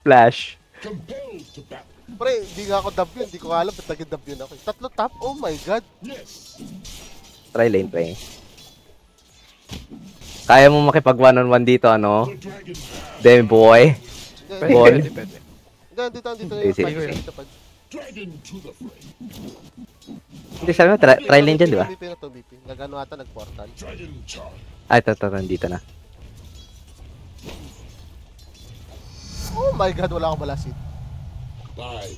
Flash. Pre, hindi nga ako dub yun. Hindi ko alam ba't naging dub yun ako. Tatlo top? Oh my god. Try lane, pre. Kaya mo makipag one-on-one dito, ano? Demi boy. Ball. Depende. Dito. Hindi, sabi mo, try lane dyan, di ba? BP na to, BP. Nagano ata, nag-portal. Ay, ito, dito na. Oh my god, wala akong balasit. Bye.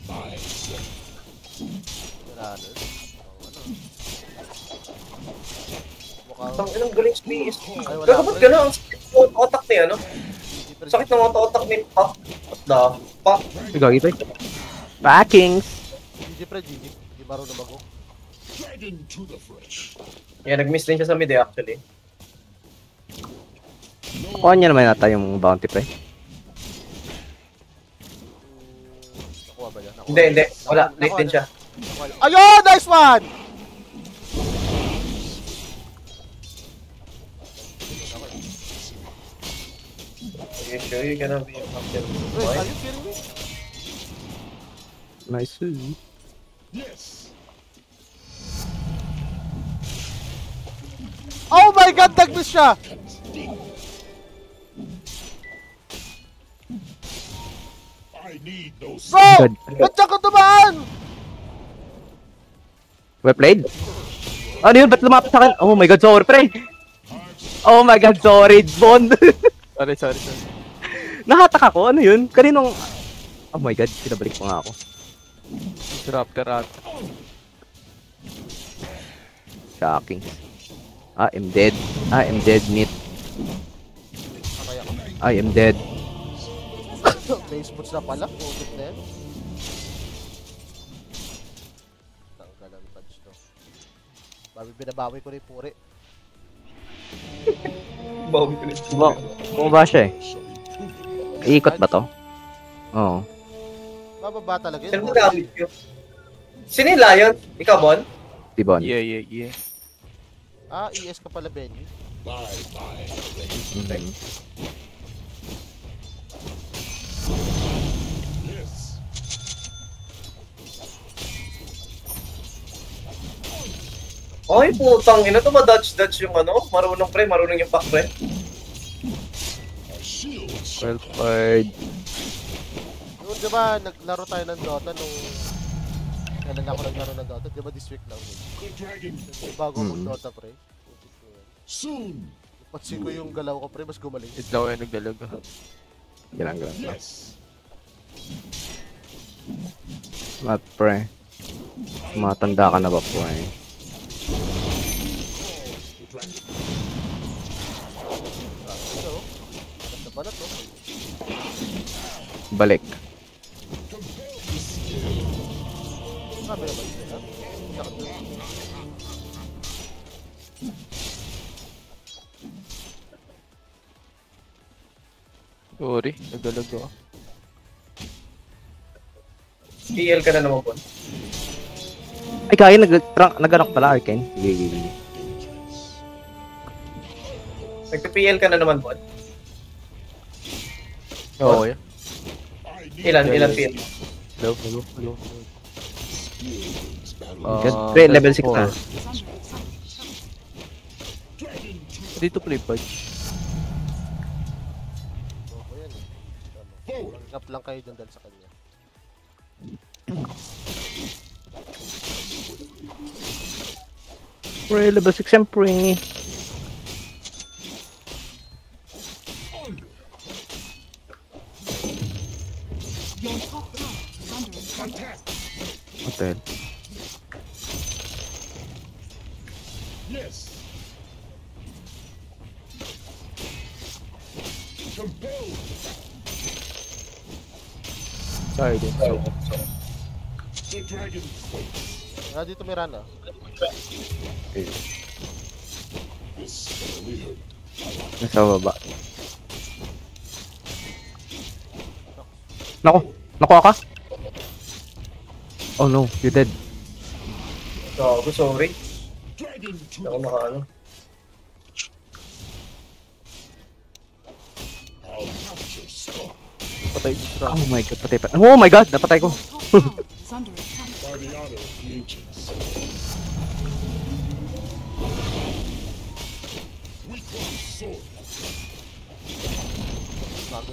Ang inang galing space. Ay, wala. Pero ba't gano'n ang sakit ng otak niya, no? Sakit ng otak ni Pak. What the fuck? Gagi, pre. Packings! GG pre, GG. Hindi marunong bago. Yeah, nag-miss din siya sa mid actually. Kuha niya naman nata yung bounty, pre. Nakuha ba niya? Hindi. Wala. Late din siya. Ayun! Nice one! Are you sure you're gonna be after Wait, are you kidding me? Nice. Oh my god, nag-miss siya! Bro! Good. Ba't siya ko dumaan? Well played. Ano yun? Ba't lumapit sa akin? Oh my god, sorry, pre. Oh my god, sorry, Bond. Sorry. Nahatak ako. Ano yun? Kaninong... Oh my god, pinabalik ko nga ako. Raptor. Shocking. I'm dead. Meat. I am dead. May spots na pala. Ulit na yan. Tanggal ang touch to. Binabawi ko na yung puri. Bumaba siya eh. Iikot ba to? Oo. Bababa talaga yun. Sino gamit yun? Sino yung Lion? Ikaw, Bon? Si Bon. Yeah. Ah, ES ka pala, Benny. Ay, putang ina to ba dodge yung ano? Marunong yung pack pre. Well played. Noon, di ba, naglaro tayo ng Dota nung... Kailan ako naglaro ng Dota? Di ba this week lang? Bago mag-Dota, pre. Soon! Pansin ko yung galaw ko, pre, mas gumaling. Idlaw ay nagdalaga. Ganang. Mat, pre. Matanda ka na ba, pre? Ganda pa na to. Balik. Sabi naman sila. Sorry, nagdalaga. PL ka na naman, Bon. Ay, kaya nag-anak pala, Arcane. Sige. Nagpa-PL ka na naman, Bon. Oo, yeah. Ilan PL? Hello. Pre, level 6 na. Dito play patch. Ngap lang kayo dyan dahil sa kanya. Pre, level 6 yan, pre. Hotel. Sorry din. Ah, dito may rana. Nasa baba. Nakuha ka? Oh no, you're dead. Sorry. Ako nakaano. Patay si Sra. Oh my god, patay pa. Oh my god, napatay ko. Is under attack.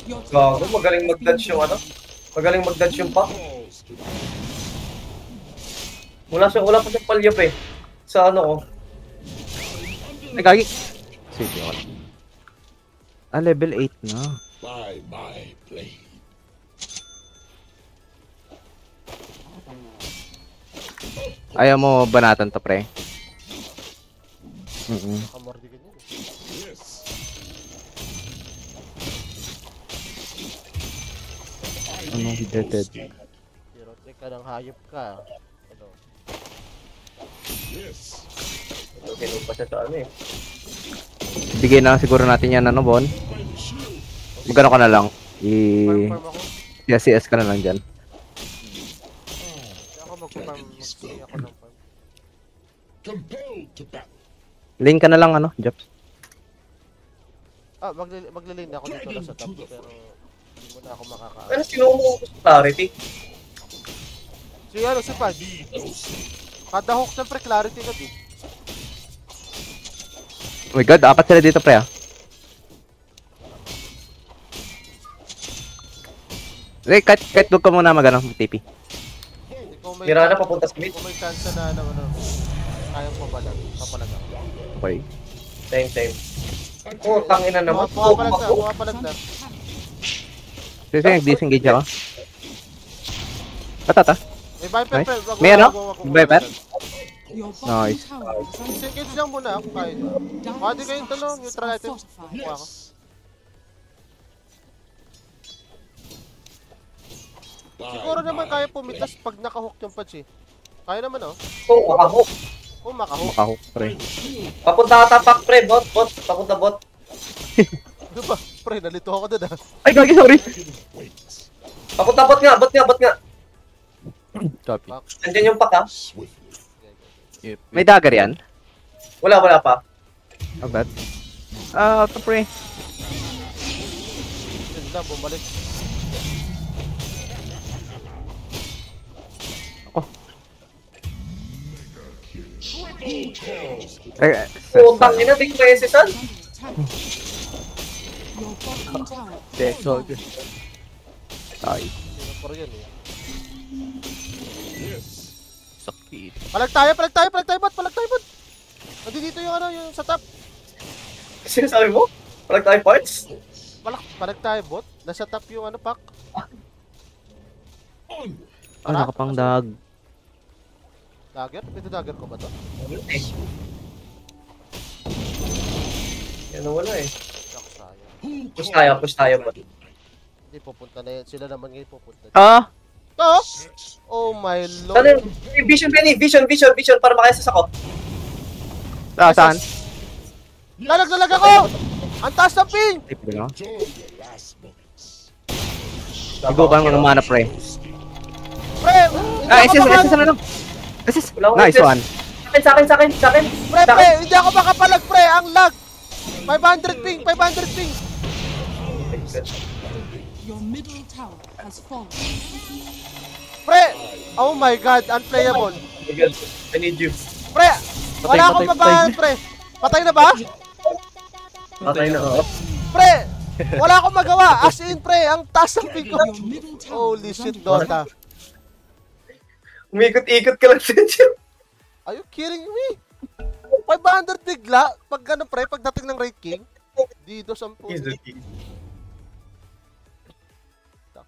Your Gago, magaling mag-dodge yung ano. Magaling mag-dodge yung pack. Wala pa siyang palyap eh. Sa ano ko. Ay, gagi. Sige, okay. Ah, level 8 na. By my blade. Ayaw mo banatan to, pre. Kamordi ka niya. Yes. Ano, dead. Pero teka ng hayop ka. Ano? Yes. Kinuha pa siya sa ano eh. Bigay na lang siguro natin yan, ano, Bon? Magano ka na lang. Farm ako. CS ka na lang dyan. Kaya ako mag-farm. Mag-stay ako ng farm. Compelled to battle. Lane ka na lang, ano, Japs. Ah, maglilane ako dito na sa top. Pero hindi mo na ako makaka... Ano sinuha ko sa clarity? Si ano, si Pad. Kada hook siyempre clarity ka din. Oh my god, apat sila dito, pre, ah. Kahit doon ka muna mag-ano, TP. Kung may Mirana papunta sa mid. Kung may chance na ano, kayang papalag ako. Okay. Same. Oh, tangina naman. Pumapalag na. Sige, nag-disengage ako. Patata. May Viper, Nice. pre. May ano? Viper? Your Nice. bottom tower is under Disengage lang muna ako kahit. Pwede kayong tanong, neutral items. Kuha ako. Siguro naman kaya pumitas pag nakahook yung patch eh. Kaya naman oh. Oh, makahook. Kung makahook. Makahook, pre. Papunta ata pack pre, bot. Papunta bot. Ano ba? Pre, nalito ako dun ah. Ay, gagi, sorry. Papunta bot nga. Copy. Nandiyan yung pack ha. Yep. May dagger yan? Wala pa. Oh, bad. Ah, ito, pre. Yun lang, bumalik. Ay, Oh, tangina, big beses under han. attack. Your bottom tower Dead dog. ay. Sino pa rin yan eh. Sakit. Palag tayo bot! Nandito yung ano, yung sa top. Sinasabi mo? Palag tayo parts? Palag tayo bot. Nasa top yung ano, pack. Oh, nakapang dag. Dagger? Pwede dagger ko ba to? Yan na wala eh. Ako sayang. Push tayo bot. Hindi pupunta na yan. Sila naman ngayon pupunta. Ah! To! Oh my Ano lord. yung vision, Benny? Vision para makayasas ako. Ah, saan? Lalag ako! Ang taas ng ping! Tip ko lang. Enjoy your last moments. Igo ka ng mana, pre. Pre! Ah, SS na lang. SS. Wala akong Nice SS. one. Sa akin. Pre! Hindi ako makapalag, pre! Ang lag! 500 ping! Your middle tower has fallen. Pre! Oh my god, unplayable. Oh my God, I need you. Pre! Wala akong patay. mabahan, pre! Patay na ba? Patay na ako. Pre! Wala akong magawa! As in, pre! Ang taas ng ping ko! Your middle tower Holy is shit, under Dota. Umikot-ikot ka lang sa gym. Are you kidding me? 500 bigla? Pag ano, pre? Pagdating ng Raid King? Dito 10. He's the king.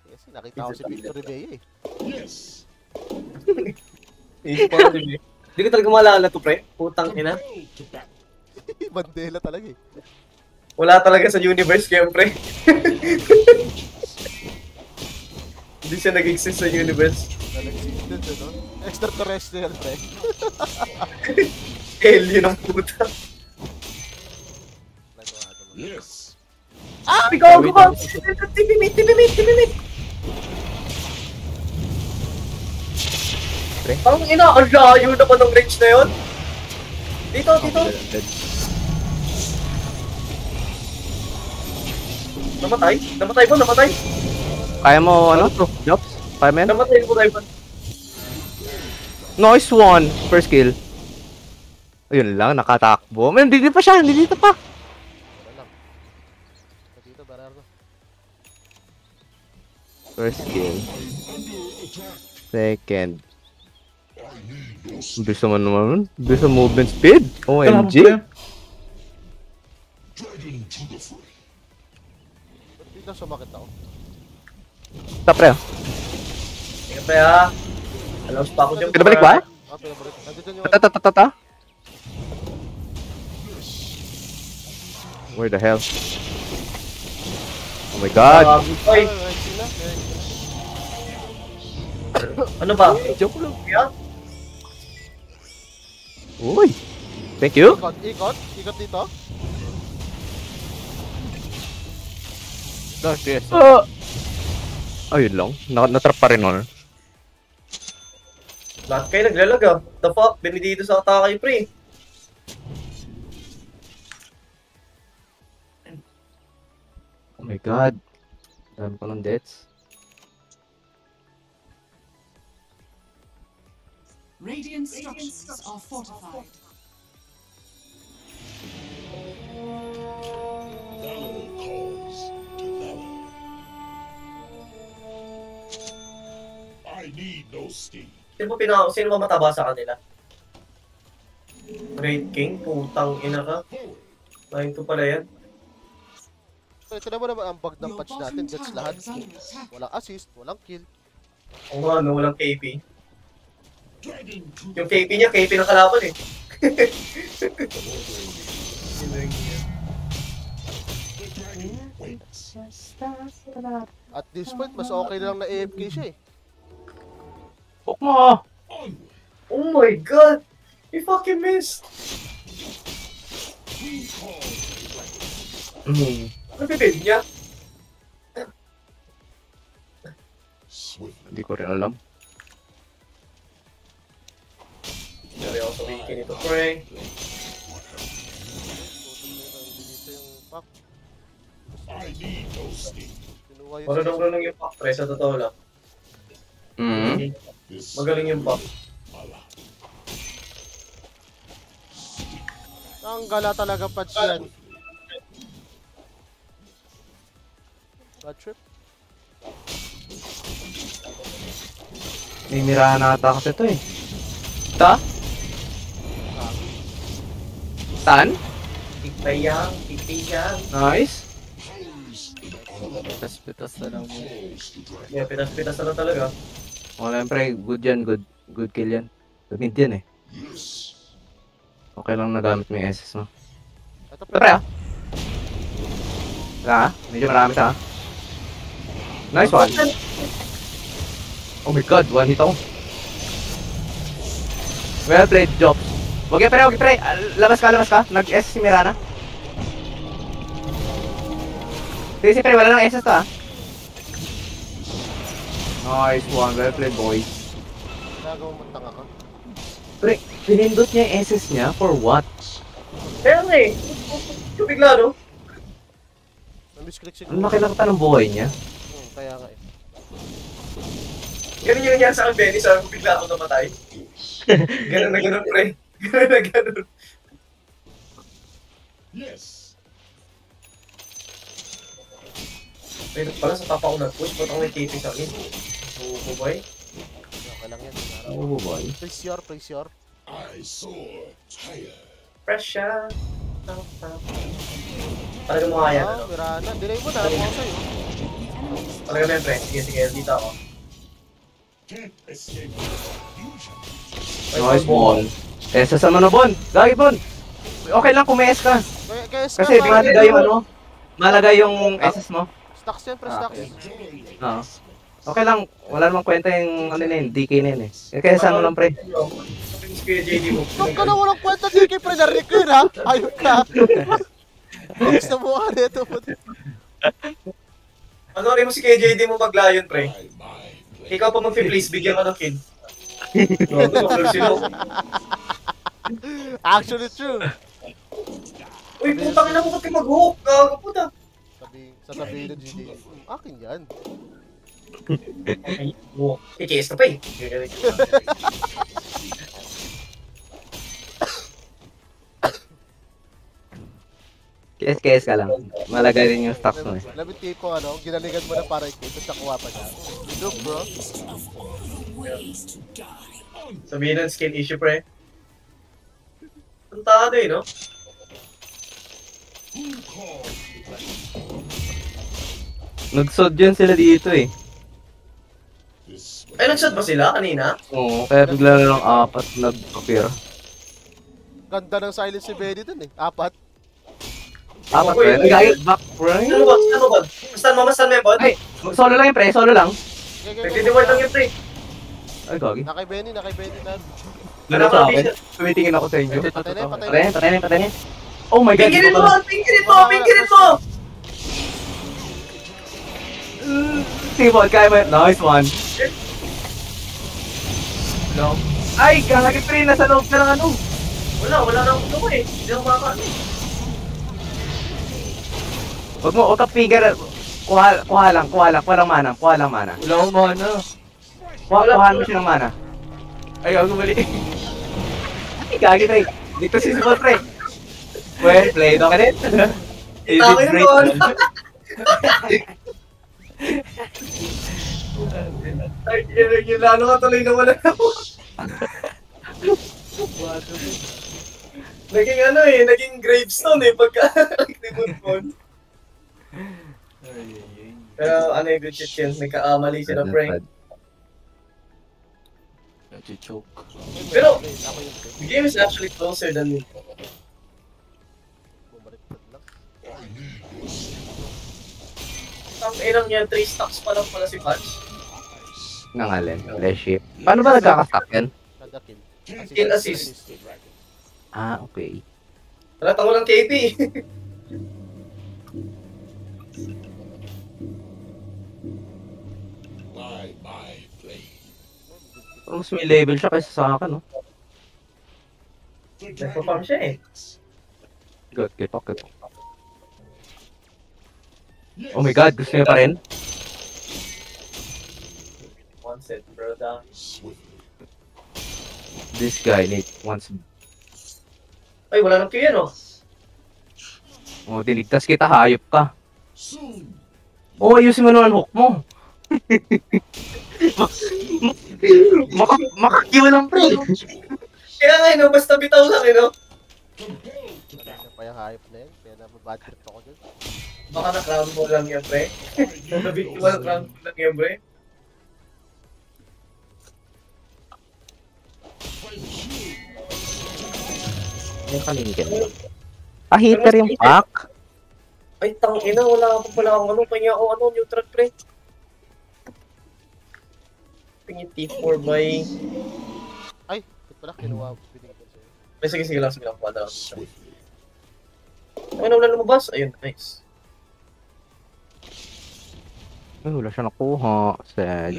Kasi nakita ko si Victory Bay eh. Yes. Easy pa rin eh. Hindi ko talaga maalala to pre. Putang ina. Compelled to battle. Bandela talaga eh. Wala talaga sa universe siyempre. Hindi siya nag-exist sa universe. Nag-existence eh, no? Extraterrestrial, pre. Alien ang puta. Yes. Ah! Ikaw ako ba? Timimit! Ang ina, ang layo naman ng range na yun. Dito. Namatay? Kaya mo, ano? Jobs? 5 men? Namatay ko tayo pa. Nice one! First kill. Ayun lang, nakatakbo. Man, dito pa siya, dito pa. Wala lang. Dito, Berardo. First kill. Second. Bisa naman. Bisa movement speed. OMG. Ba't bigla sumakit ako? Stop pre. Sige pre ha. Alam pa ako dyan. Pinabalik ba? Pinabalik. Nandito yung... Tata. Where the hell? Oh my god. Oy, Sila. ano ba? Joke lang. Yeah? Uy. Thank you. Ikot dito. Yes. Ayun lang. Natrap pa rin on. Lahat kayo naglalag ah. The fuck? Binidito sa atake pre. Oh my god. Dami pa ng deaths. Radiant structures are fortified. Valor calls to valor. I need no steam. Sino ba mataba sa kanila? Great King? Putang ina ka. 9-2 pala yan. Ito naman ang bug ng Your patch bottom natin. That's tower lahat. is under attack. Walang assist, walang kill. Oo nga no, walang KP. Dragon to Yung KP niya, KP ng kalaban eh. the dragon waits. At this point, mas okay na lang na AFK siya eh. Fuck mo! Onward. Oh my god! He fucking missed! We call Ano bibig niya? swiftly. Hindi ko rin alam. Dari ako sa wiki nito, pre. Dito yung pack. I need no steam. Kinuha yung Marunong yung pack, pre, sa totoo lang. This Magaling yung pack. mala. Ang gala talaga patch yan. Bad trip. May mirahan na ata kasi ito eh. Ta? Tan? Titayang. Nice. Pitas na lang mo. Yeah, pitas-pitas na lang talaga. Wala yan pre, good yan, good kill yan. Good mid yan eh. Okay lang nagamit mo yung SS mo. Ito Ito pre ah. Medyo marami ta ah. Nice one. Oh my god, one hit ako. Well played, Job. Wag yan pre. Labas ka. Nag-SS si Mirana. Sige pre, wala nang SS to ah. Nice one, well played boys. Nagawa mo tanga ka. Pre, pinindot niya yung SS niya for what? Kaya nga eh. Yung bigla, no? Namisclick siguro. Ang laki lang pa ng buhay niya. Kaya nga eh. Ganun yung nangyari sa akin, Benny. Sabi ko bigla ako namatay. Ganun na ganun, pre. Ganun na ganun. Yes. Pero pala sa top ako nag-push. Ba't ako may KP sa akin? Oo, boy. Okay lang yan. Oh boy. Praise your. I soar higher. Pressure. Talaga mo kaya, ano? Mirana. Delay mo na. Ako sa'yo. Talaga na, pre. Sige. Dito ako. Can't escape the fusion. Nice Bon. SS naman na Bon. Gagi Bon. Okay lang kung may S ka. Kasi malagay yung ano. Malagay yung SS mo. Stocks yan, pre. Stocks. Oo. Okay lang. Wala namang kwenta yung ano na yun. DK na yun eh. Kaya sa ano lang pre. Sabi ko kay JD mo. Huwag ka na walang kwenta DK, pre. Narinig ko yun, ha? Ayun ka. Bilis na mukha na ito. Ano rin mo si kay JD mo mag-lion, pre? By my Ikaw pa mag-please, bigyan ka ng kid. No, Actually true. Uy, putang ina mo ba't kayo mag-hook? Gago puta. Sasabihin ng GD. Akin yan. I-KS na pa eh. KS ka lang. Malagay rin yung stocks mo eh. Alam mo tipo ano, ginaligan mo na para i-kill, tapos nakuha pa niya. Look bro. Sabihin ng skin issue, pre. Puntado eh, no? Nagsod yun sila dito eh. Ay, nagsad ba sila kanina? Oo, kaya bigla na lang apat nag-appear. Ganda ng silence si Benny dun eh. Apat. Apat Ako ba eh. yun? Nag-ayot back, bro. Ano ba? Ano ba? Mastan mo, Bon? Ay, solo lang yung pre, solo lang. Nagdi-divide lang yung pre. Ay, gagi. Nakay Benny na. Lalo sa akin. Tumitingin ako sa inyo. Patay na. Patay na. Oh my god. Pinggirin mo! Pinggirin mo! Tibon, kaya mo yun. Nice one. No. Ay, gagi pre, nasa loob ka ng ano. Wala na akong tuko eh. Hindi ako makakaano. Huwag ka figure. Kuha lang. Walang mana. Wala akong mana. Kuhaan mo siya ng mana. Ay, gago mali. Ay, gagi pre. Dito si Sibot pre. Well played, okay din. Tama yun doon. Ay, yun lalo ka tuloy na wala ako. Naging ano eh, naging gravestone eh pagka activate mo. Pero ano yung good shit yun, may kaamali sila prank. Choke. Pero, the game is actually closer than Bumaliktad lang. ang inang niya, 3 stocks pa lang pala si Patch. Nangalin. Bless ship. Paano ba nagkakastock yan? Kada kill. Kill assist. Ah, okay. Wala tango ng KP. My blade. Pero mas may level siya kaysa sa akin, no? The Nagpa-farm siya eh. Good. Oh my god, gusto niya pa rin? One set, bro, down. This guy wants... Ay, wala nang kill yan oh. Oh, diligtas kita, hayop ka. Soon. Oh, ayusin mo naman hook mo. Makakiw lang, pre. Kaya nga no, basta bitaw lang eh no. Ano pa yung hype na yun? Kaya nababad trip ako dun. Baka na-crown mo lang yan, pre. Nabitual crown mo lang yan, pre. Yung kaningin. Ah, hitter yung pack? Ay, tangina, wala pa pala akong ano. Kanya ako ano, neutral, pre. Tingin T4 by... Ay, ito pala kinuha. Binigyan ko sa'yo. Ay, sige lang. Kuha lang. Ay, wala lumabas. Ayun, nice. Ay, wala siya nakuha. Sad.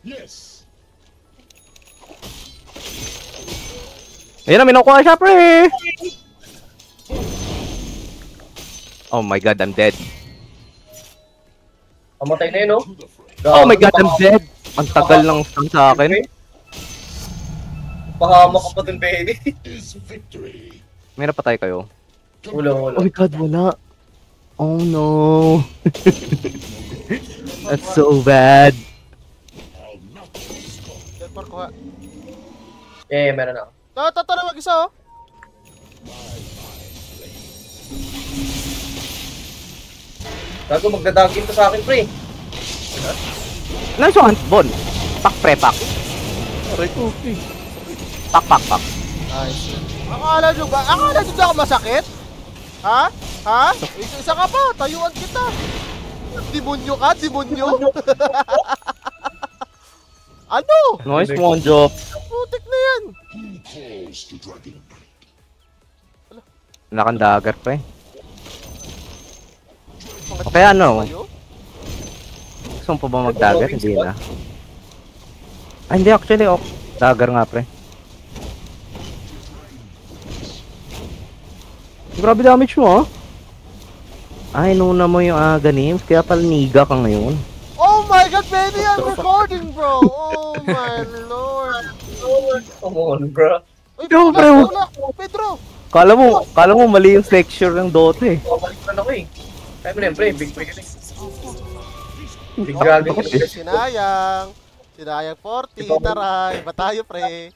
Yes. Ayun na, minukuha siya, pre! Oh my god, I'm dead. Pamatay na yun, no? Oh my god, I'm dead! Ang tagal ng stun sa akin. Pahamak ka pa dun, baby. Is victory. May napatay kayo. Wala. Oh my god, wala. Oh no. That's so bad. I'll not lose control. Delpar kuha. Yeah, meron ako. Tara, mag-isa oh. Gago, magdadagin to sa akin, pre. Nice one, Bon. Pak, pre, pak. Aray ko, okay. Pak. Nice. Akala nyo ba ako masakit? Ha? Isa ka pa, tayuan kita. Demonyo ka, demonyo. Ano? Nice one, Job. Putik na yan. Who calls the dragon? Wala kang dagger, pre. Okay, ano? Gusto mo pa ba mag-dagger? Hindi na. Ah, hindi actually, oh. Dagger nga, pre. Grabe damage mo, ah. Ay, nuna mo yung games, kaya pala niga ka ngayon. Oh my god, Benny, I'm recording, bro! Oh my lord! Come on, bro. Uy, Yo, wala, bro. wala! Pedro! Kala mo mali yung texture ng Dota eh. Bumalik na ako eh. Kaya mo na yun, pre. Big break ka Big Oh, dragon ka na. Sinayang! Sinayang 40, taray! Ba tayo, pre?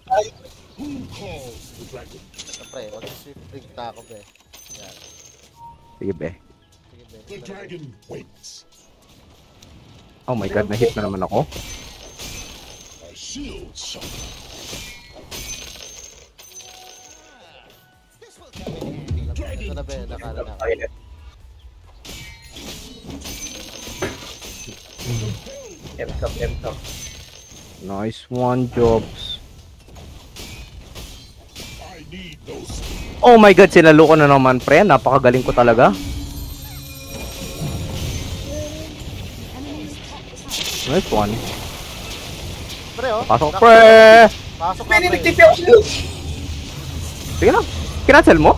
Who calls the dragon? Ito, pre, mag-swift break na ako, pre. Yan. Sige be. Sige, The Ben. dragon waits. Oh my god, na-hit na naman ako. A shield shot. Ito na, Ben. Nakala na ako. Okay, M-cup, M-cup. Nice one, Jobs. I need those. Oh my god, sinalo ko na naman, pre. Napakagaling ko talaga. Nice one. Pre, oh. Pasok, Nak- pre! Pasok na, Benny, pre. nag-TP ako sa'yo. Sige na. Kinancel mo?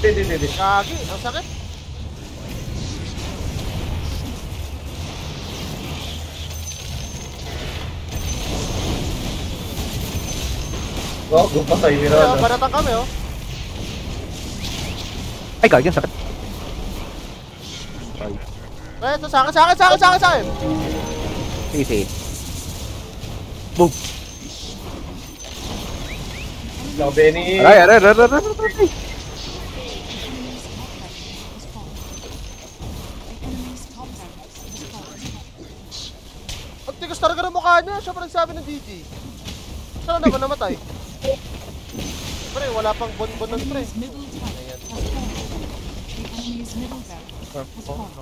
Hindi. Kagi, ang sakit. Oh, gupa tayo, Pre, oh, Miranda. banatan kami, oh. Ay, gagi, ang sakit. Pre, ito sa akin! Sige. Boom. Lang, Benny. Aray. Ang tigas talaga ng mukha niya. Siya pa nagsabi ng DG. Saan naman namatay? Pre, wala pang bonbon nun, pre. Enemy's middle tower has fallen. The enemy's middle barracks has fallen.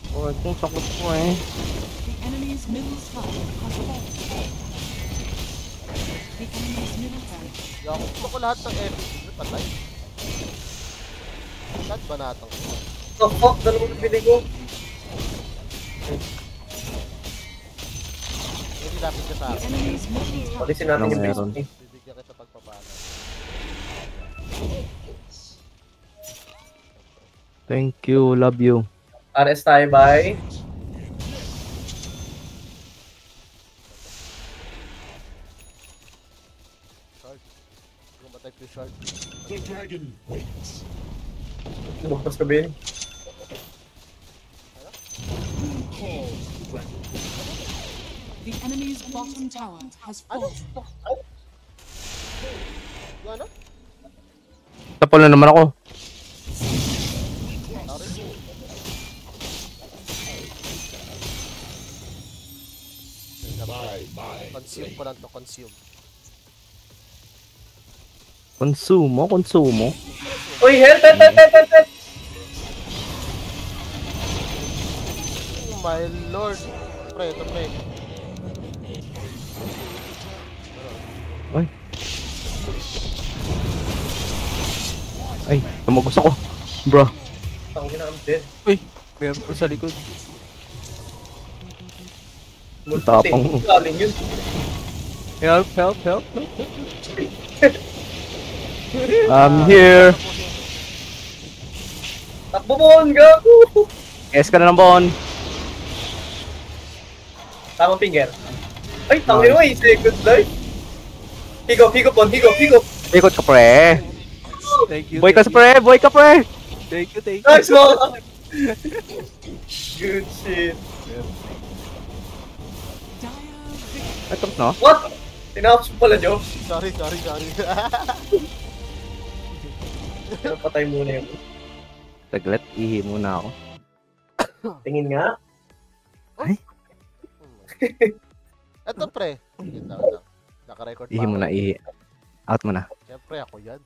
Oh, itong sakot ko eh. The enemy's middle tower has fallen. The enemy's middle barracks. Yung gusto ko lahat ng epic. Patay. Lahat banatang. Oh, fuck, dalawang pinili ko. Hindi lapit ka sa The akin. enemy's middle tower Palisin natin Anong yung meron? base. Bibigyan kita pagpapala. Thank you, love you. RS tayo, bye. Shard. Gumatay po yung shard. The dragon waits. Lumagpas ka, Ben. Who calls the dragon? The enemy's bottom tower has Ano? fallen. Yung ano? Tapos na naman ako. Sorry. My Consume ko lang to, consume. Konsumo. Uy, help! Oh my lord. Pre, ito pre. Ay, tumagos ako. Bro. Tangin na ang dead. Uy, meron ko sa likod. Tapang. Galing yun. Help. I'm here. Takbo mo, gago! S ka na ng bon. Tamang finger. Ay, tangin mo, second life. Higop, Ikot ka, pre. Thank you. Boy ka, pre. Thank you. Nice one! Good shit. Dire victory. Ay, tapos na. What? Tinapos mo pala, Joe. Sorry. Pero patay muna yun. Saglit, ihi muna ako. Tingin nga. Ito pre. Yun lang. Naka-record pa Ihi ako. muna, ihi. Out mo na. Siyempre ako yan.